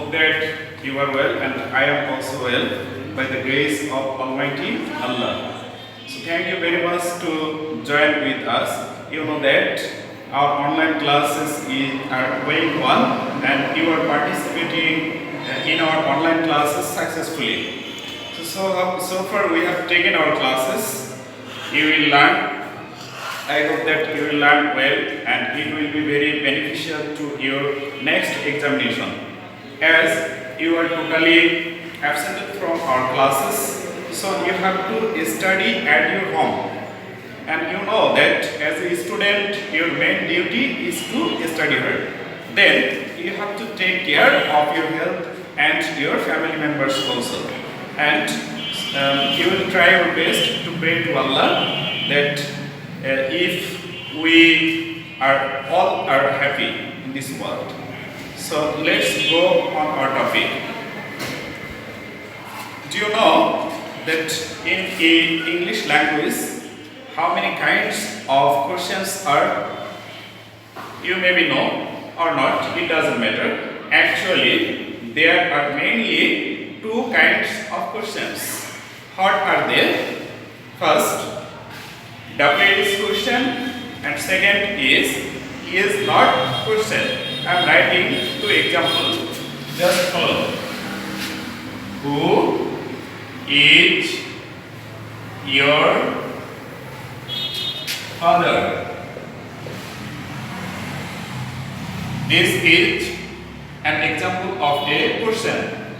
hope that you are well and I am also well by the grace of Almighty Allah. So thank you very much to join with us. You know that our online classes are going on and you are participating in our online classes successfully. So far we have taken our classes. You will learn. I hope that you will learn well and it will be very beneficial to your next examination. As you are totally absent from our classes, so you have to study at your home. And you know that as a student, your main duty is to study hard. Then you have to take care of your health and your family members also. And you will try your best to pray to Allah that if we are all are happy in this world. So let's go on our topic. Do you know that in English language, how many kinds of questions are? You maybe know or not, it doesn't matter. Actually, there are mainly two kinds of questions. What are they? First, WH question, and second is not question. I am writing two examples. Just follow. Who is your father? This is an example of a question.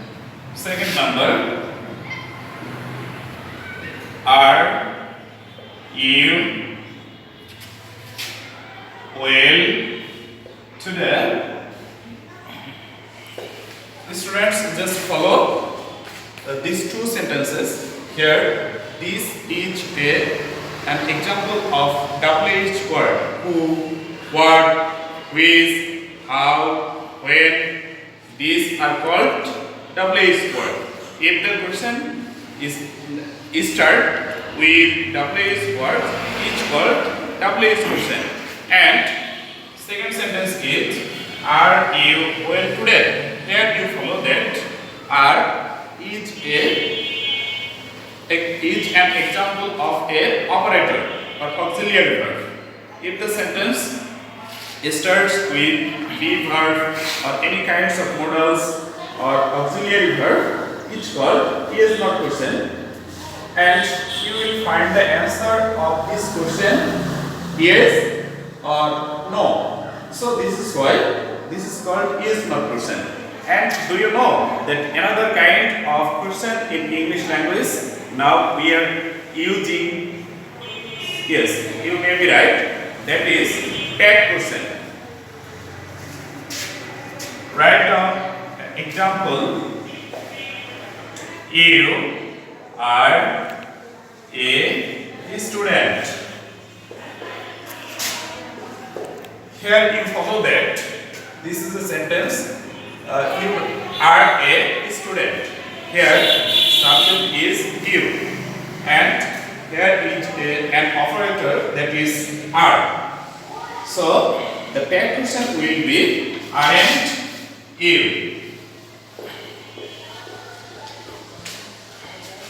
Second number. Are you well today? Students, just follow these two sentences. Here, this is an example of WH word. Who, what, which, how, when. These are called WH word. If the question is start with WH word, each word WH question. And second sentence is, are you well today? Here you follow that are is an example of a operator or auxiliary verb. If the sentence starts with be verb or any kinds of modals or auxiliary verb, each called is not question. And you will find the answer of this question yes or no. So this is why this is called is not question. And do you know that another kind of question in English language now we are using? Yes, you may be right. That is tag question. Write down example. You are a student. Here you follow that. This is a sentence. You are a student. Here subject is you, and here is an operator that is are. So the tag question will be aren't you.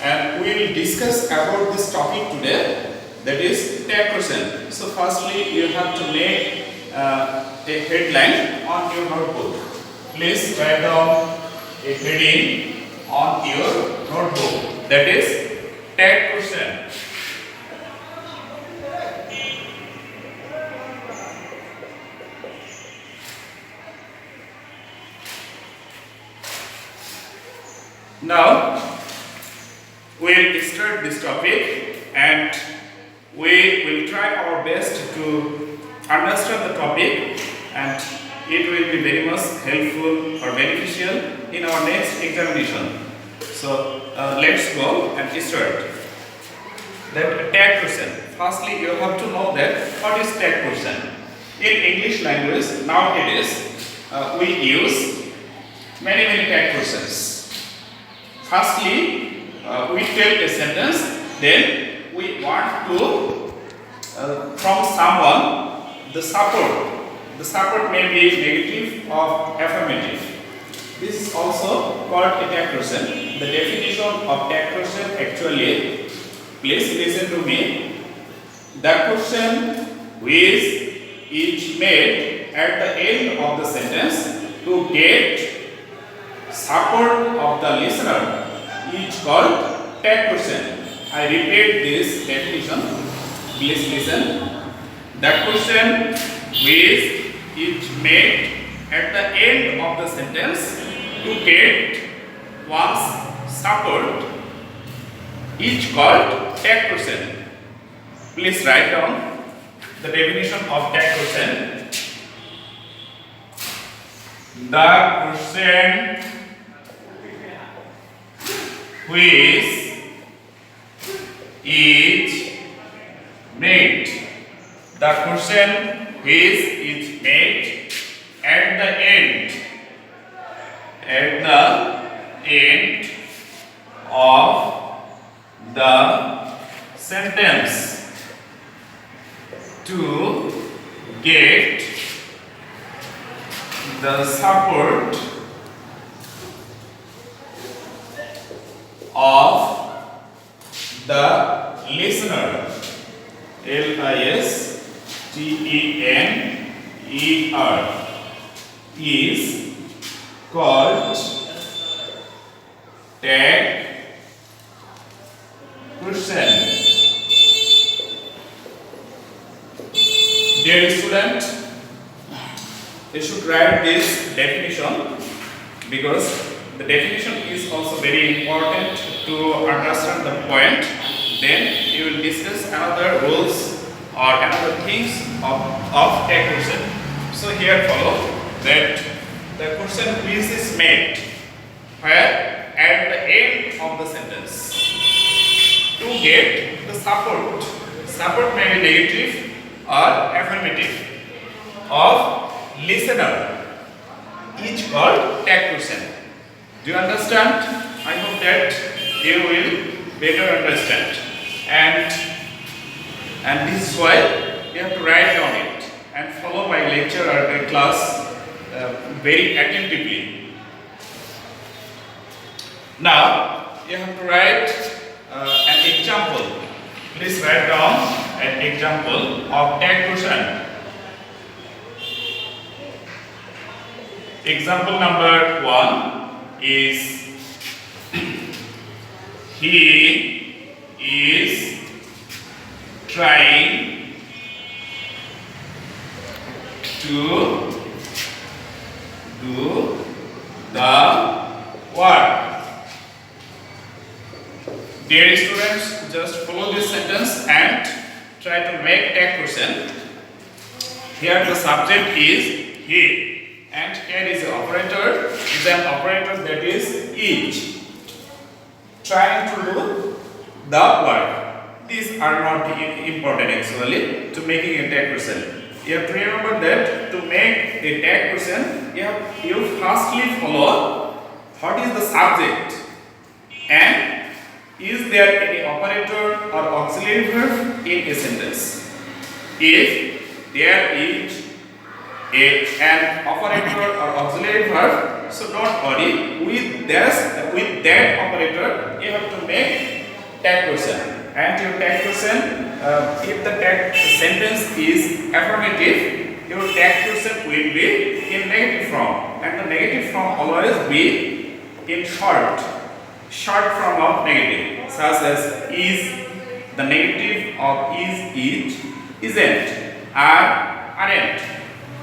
And we will discuss about this topic today, that is tag question. So firstly you have to make a headline on your notebook. Please write down a heading on your notebook, that is tag question. Now we will start this topic and we will try our best to understand the topic, and it will be very much helpful or beneficial in our next examination. So let's go and start. That tag question. Firstly, you have to know that what is tag question. In English language nowadays we use many tag questions. Firstly, we tell a sentence, then we want to from someone the support. The support may be negative or affirmative. This is also called a tag question. The definition of tag question actually, please listen to me. The question which is made at the end of the sentence to get support of the listener is called tag question. I repeat this definition. Please listen. The question which is made at the end of the sentence to get one's support is called tag question. Please write down the definition of tag question. The question which is made. The question which is made at the end of the sentence to get the support of the listener. Listener is called tag question. Dear student, you should write this definition because the definition is also very important to understand the point. Then you will discuss another rules or another things of tag question. So here follow that the question which is made where at the end of the sentence to get the support. Support may be negative or affirmative of listener is called tag question. Do you understand? I hope that you will better understand. And this is why you have to write down it and follow my lecture or my class very attentively. Now you have to write an example. Please write down an example of tag question. Example number 1 is he is trying to do the work. Dear students, just follow this sentence and try to make tag question. Here the subject is he, and here is the operator. Is an operator that is trying to do the work. These are not important actually to making a tag question. You have to remember that to make a tag question, you firstly follow what is the subject and is there any operator or auxiliary verb in a sentence. If there is an operator or auxiliary verb, so don't worry, with that operator you have to make tag question. And your tag question, if the tag sentence is affirmative, your tag question will be in negative form, and the negative form always be in short form of negative, such as is, the negative of is, isn't, are, aren't,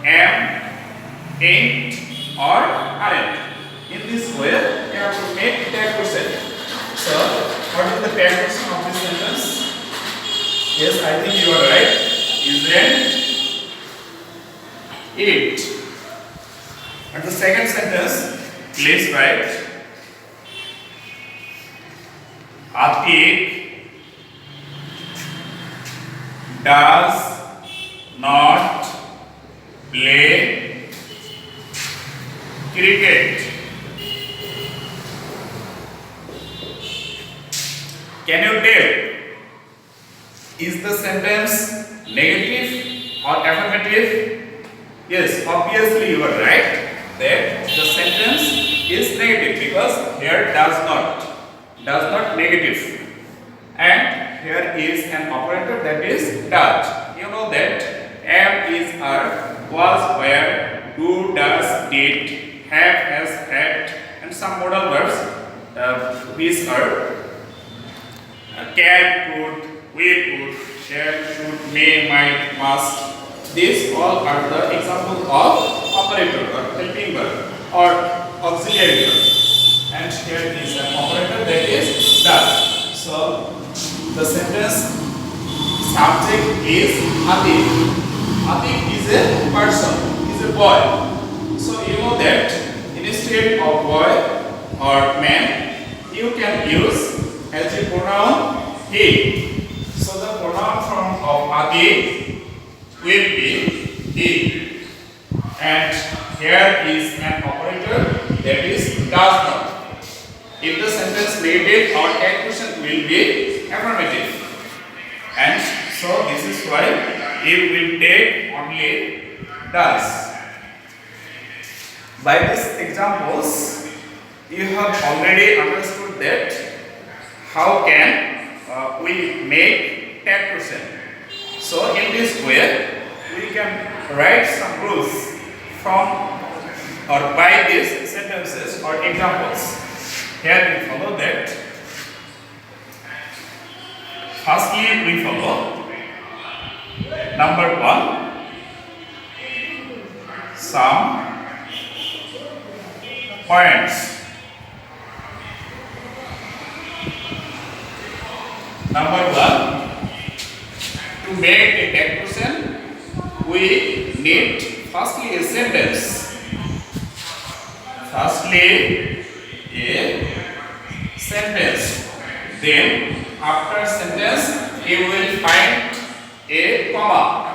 am, ain't, or aren't. In this way, you have to make tag question. So, what is the tag question of this sentence? Yes, I think you are right. Isn't it? And the second sentence, please write. Atik does not play cricket. Can you tell? Is the sentence negative or affirmative? Yes, obviously you are right that the sentence is negative because here does not negative, and here is an operator that is does. You know that am is are, was were, do does did, have has had, and some modal verbs which are can, could, will, would, shall, should, may, might, must. These all are the example of operator or helping verb or auxiliary verb. And here is an operator that is does. So the sentence subject is Atik. Atik is a person, is a boy. So you know that instead of boy or man, you can use as a pronoun he. So the pronoun form of Atik will be he. And here is an operator that is does not. If the sentence negative, our tag question will be affirmative. And so this is why it will take only does. By these examples, you have already understood that how can we make tag question. So in this way, we can write some rules from or by these sentences or examples. Here we follow that. Firstly, we follow number 1, some points. Number 1, to make a tag question, we need firstly a sentence. Firstly, a sentence. Then, after sentence, you will find a comma.